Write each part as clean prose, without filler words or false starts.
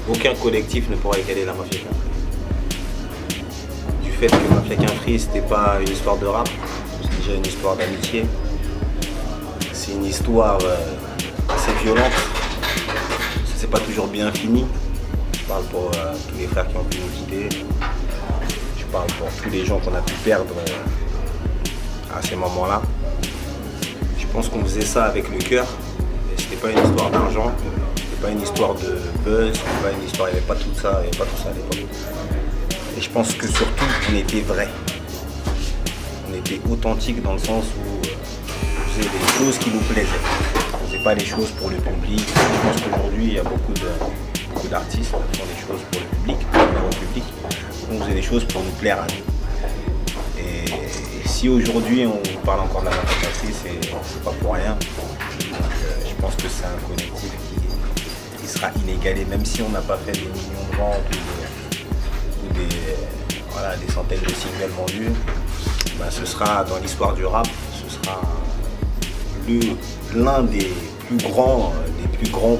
aucun collectif ne pourra égaler la Mafia Qu'un Free. Du fait que Mafia Qu'un Free, c'était pas une histoire de rap, c'est déjà une histoire d'amitié. C'est une histoire assez violente. Ça s'est pas toujours bien fini. Je parle pour tous les frères qui ont pu nous quitter. Je parle pour tous les gens qu'on a pu perdre à ces moments-là. Je pense qu'on faisait ça avec le cœur. C'était pas une histoire d'argent, c'était pas une histoire de buzz, c'était pas une histoire, il n'y avait pas tout ça, il n'y avait pas tout ça à l'époque. Et je pense que surtout, on était vrai. On était authentique dans le sens où on faisait des choses qui nous plaisaient. On ne faisait pas les choses pour le public. Je pense qu'aujourd'hui, il y a beaucoup d'artistes qui font des choses pour le public, pour le public. On faisait des choses pour nous plaire à nous. Et si aujourd'hui on parle encore de la Mafia Qu'un Free, c'est pas pour rien. Donc, je pense que c'est un collectif qui sera inégalé, même si on n'a pas fait des millions de ventes ou des centaines de singles vendus. Ben, ce sera dans l'histoire du rap, ce sera l'un des plus grands crews.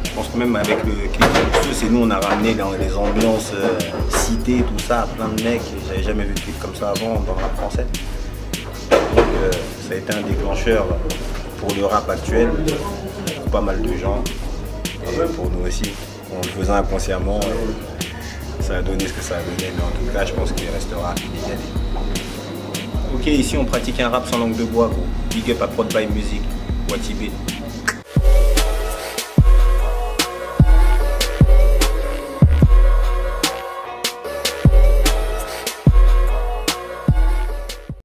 Je pense que même avec le clip de c'est nous on a ramené dans les ambiances cité, tout ça, plein de mecs. J'avais jamais vu de clip comme ça avant dans le rap français. Donc ça a été un déclencheur pour le rap actuel, pour pas mal de gens et pour nous aussi. On le faisait inconsciemment et ça a donné ce que ça a donné, mais en tout cas je pense qu'il restera inégalé. Ok, ici on pratique un rap sans langue de bois, gros. Big up à Prod by Music, Watibé.